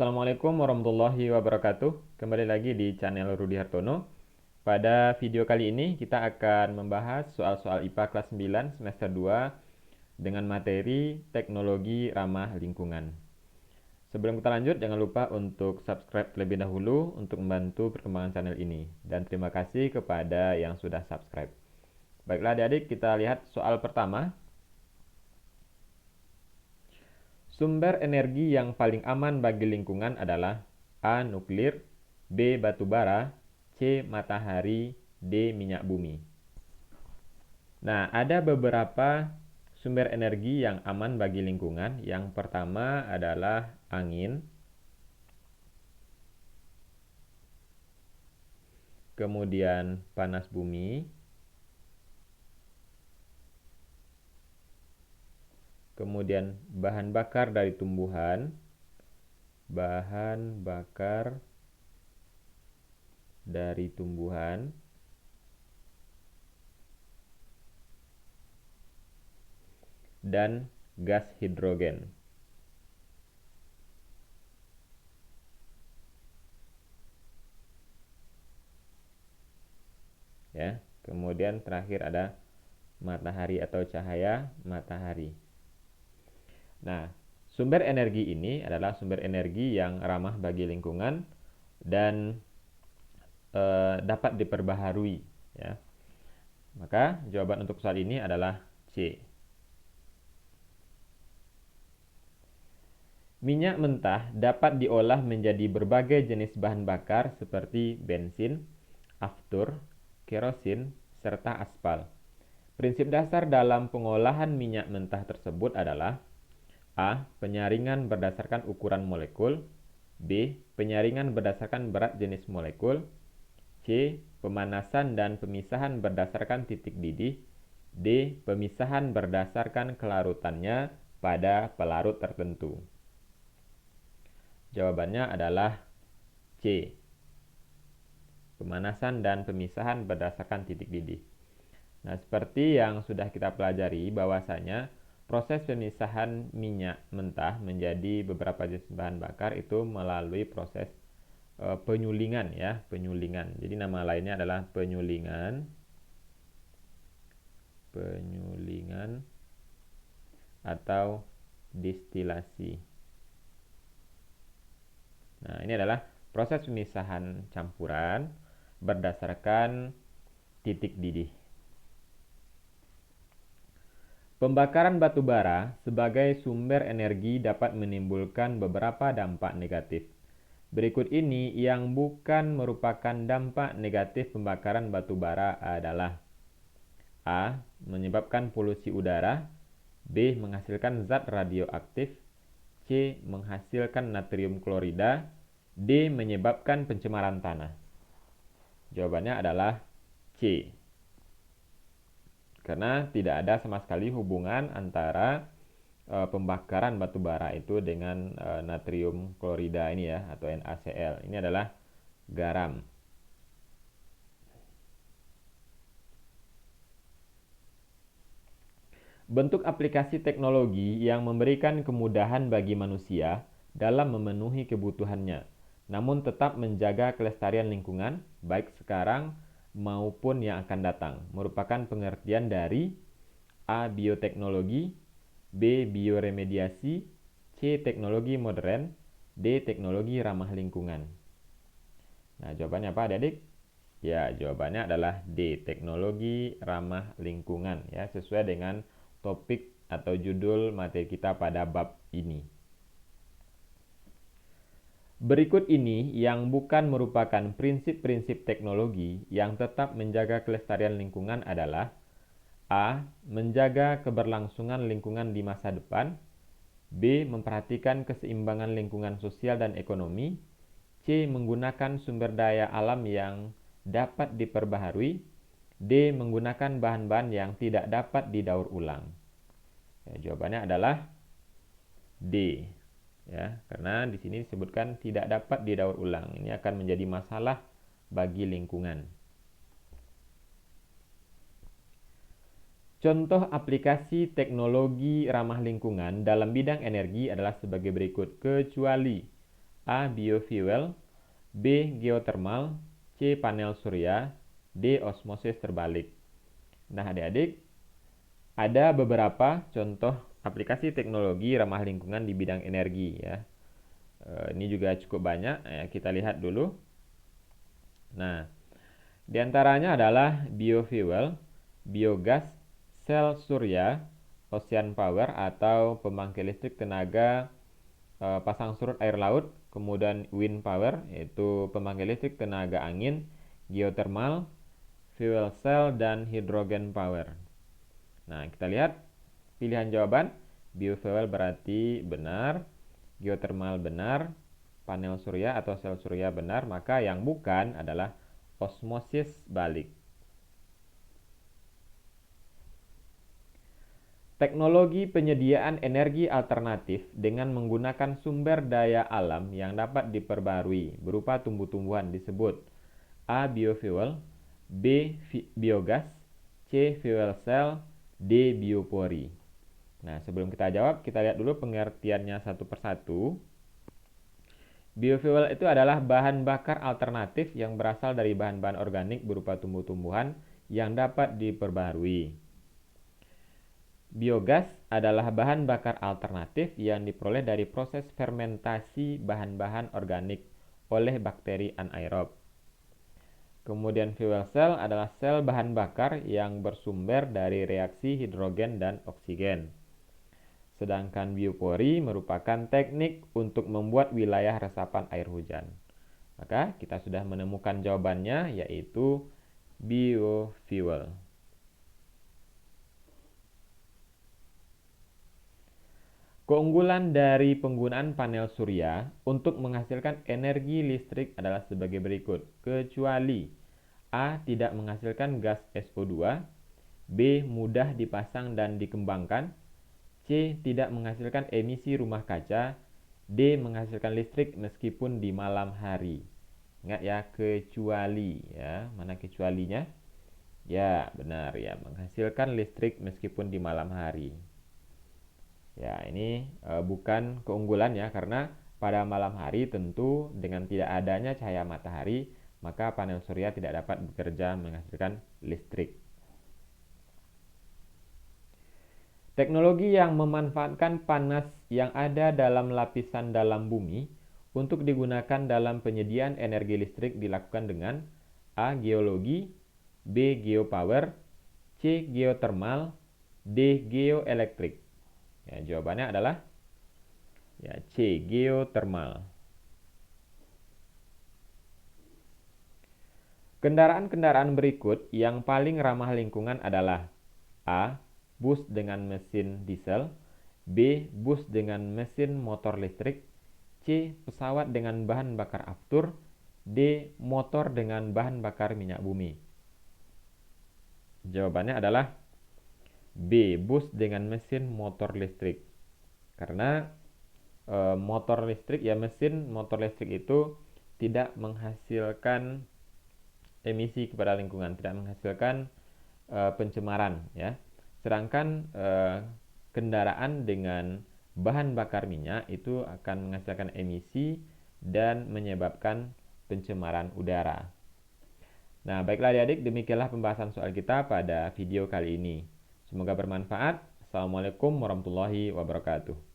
Assalamualaikum warahmatullahi wabarakatuh. Kembali lagi di channel Rudi Hartono. Pada video kali ini kita akan membahas soal-soal IPA kelas 9 semester 2 dengan materi teknologi ramah lingkungan. Sebelum kita lanjut, jangan lupa untuk subscribe terlebih dahulu untuk membantu perkembangan channel ini. Dan terima kasih kepada yang sudah subscribe. Baiklah adik-adik, kita lihat soal pertama. Sumber energi yang paling aman bagi lingkungan adalah A. Nuklir, B. Batu bara, C. Matahari, D. Minyak bumi. Nah, ada beberapa sumber energi yang aman bagi lingkungan. Yang pertama adalah angin, kemudian panas bumi, kemudian bahan bakar dari tumbuhan, dan gas hidrogen. Ya, kemudian terakhir ada matahari atau cahaya matahari. Nah, sumber energi ini adalah sumber energi yang ramah bagi lingkungan dan dapat diperbaharui. Ya. Maka jawaban untuk soal ini adalah C. Minyak mentah dapat diolah menjadi berbagai jenis bahan bakar seperti bensin, aftur, kerosin, serta aspal. Prinsip dasar dalam pengolahan minyak mentah tersebut adalah A. Penyaringan berdasarkan ukuran molekul, B. Penyaringan berdasarkan berat jenis molekul, C. Pemanasan dan pemisahan berdasarkan titik didih, D. Pemisahan berdasarkan kelarutannya pada pelarut tertentu. Jawabannya adalah C. Pemanasan dan pemisahan berdasarkan titik didih. Nah, seperti yang sudah kita pelajari bahwasanya proses pemisahan minyak mentah menjadi beberapa jenis bahan bakar itu melalui proses penyulingan ya, penyulingan. Jadi nama lainnya adalah penyulingan atau distilasi. Nah, ini adalah proses pemisahan campuran berdasarkan titik didih. Pembakaran batu bara sebagai sumber energi dapat menimbulkan beberapa dampak negatif. Berikut ini yang bukan merupakan dampak negatif pembakaran batu bara adalah A. Menyebabkan polusi udara, B. Menghasilkan zat radioaktif, C. Menghasilkan natrium klorida, D. Menyebabkan pencemaran tanah. Jawabannya adalah C. Karena tidak ada sama sekali hubungan antara pembakaran batu bara itu dengan natrium klorida ini ya, atau NaCl. Ini adalah garam. Bentuk aplikasi teknologi yang memberikan kemudahan bagi manusia dalam memenuhi kebutuhannya, namun tetap menjaga kelestarian lingkungan, baik sekarang maupun yang akan datang, merupakan pengertian dari A. Bioteknologi, B. Bioremediasi, C. Teknologi modern, D. Teknologi ramah lingkungan. Nah, jawabannya apa adik-adik? Ya, jawabannya adalah D. Teknologi ramah lingkungan ya, sesuai dengan topik atau judul materi kita pada bab ini. Berikut ini yang bukan merupakan prinsip-prinsip teknologi yang tetap menjaga kelestarian lingkungan adalah A. Menjaga keberlangsungan lingkungan di masa depan, B. Memperhatikan keseimbangan lingkungan sosial dan ekonomi, C. Menggunakan sumber daya alam yang dapat diperbaharui, D. Menggunakan bahan-bahan yang tidak dapat didaur ulang. Ya, jawabannya adalah D. Ya, karena di sini disebutkan tidak dapat didaur ulang. Ini akan menjadi masalah bagi lingkungan. Contoh aplikasi teknologi ramah lingkungan dalam bidang energi adalah sebagai berikut, kecuali A. Biofuel, B. Geothermal, C. Panel surya, D. Osmosis terbalik. Nah, adik-adik, ada beberapa contoh aplikasi teknologi ramah lingkungan di bidang energi ya. Ini juga cukup banyak ya, kita lihat dulu. Nah, di antaranya adalah biofuel, biogas, sel surya, ocean power atau pembangkit listrik tenaga pasang surut air laut, kemudian wind power yaitu pembangkit listrik tenaga angin, geothermal, fuel cell, dan hydrogen power. Nah, kita lihat pilihan jawaban. Biofuel berarti benar, geothermal benar, panel surya atau sel surya benar, maka yang bukan adalah osmosis balik. Teknologi penyediaan energi alternatif dengan menggunakan sumber daya alam yang dapat diperbarui berupa tumbuh-tumbuhan disebut A. Biofuel, B. Biogas, C. Fuel cell, D. Biopori. Nah, sebelum kita jawab, kita lihat dulu pengertiannya satu persatu. Biofuel itu adalah bahan bakar alternatif yang berasal dari bahan-bahan organik berupa tumbuh-tumbuhan yang dapat diperbarui. Biogas adalah bahan bakar alternatif yang diperoleh dari proses fermentasi bahan-bahan organik oleh bakteri anaerob. Kemudian fuel cell adalah sel bahan bakar yang bersumber dari reaksi hidrogen dan oksigen. Sedangkan biopori merupakan teknik untuk membuat wilayah resapan air hujan. Maka kita sudah menemukan jawabannya, yaitu biofuel. Keunggulan dari penggunaan panel surya untuk menghasilkan energi listrik adalah sebagai berikut, kecuali A. Tidak menghasilkan gas SO2, B. Mudah dipasang dan dikembangkan, C. Tidak menghasilkan emisi rumah kaca, D. Menghasilkan listrik meskipun di malam hari. Ingat ya, kecuali ya. Mana kecualinya? Ya, benar ya, menghasilkan listrik meskipun di malam hari. Ya, ini bukan keunggulan ya, karena pada malam hari tentu dengan tidak adanya cahaya matahari, maka panel surya tidak dapat bekerja menghasilkan listrik. Teknologi yang memanfaatkan panas yang ada dalam lapisan dalam bumi untuk digunakan dalam penyediaan energi listrik dilakukan dengan A. Geologi, B. Geopower, C. Geothermal, D. Geoelektrik. Ya, jawabannya adalah ya, C. Geothermal. Kendaraan-kendaraan berikut yang paling ramah lingkungan adalah A. Bus dengan mesin diesel, B. Bus dengan mesin motor listrik, C. Pesawat dengan bahan bakar aftur, D. Motor dengan bahan bakar minyak bumi. Jawabannya adalah B. Bus dengan mesin motor listrik. Karena motor listrik ya, mesin motor listrik itu tidak menghasilkan emisi kepada lingkungan, tidak menghasilkan pencemaran ya. Sedangkan kendaraan dengan bahan bakar minyak itu akan menghasilkan emisi dan menyebabkan pencemaran udara. Nah, baiklah adik-adik, demikianlah pembahasan soal kita pada video kali ini. Semoga bermanfaat. Assalamualaikum warahmatullahi wabarakatuh.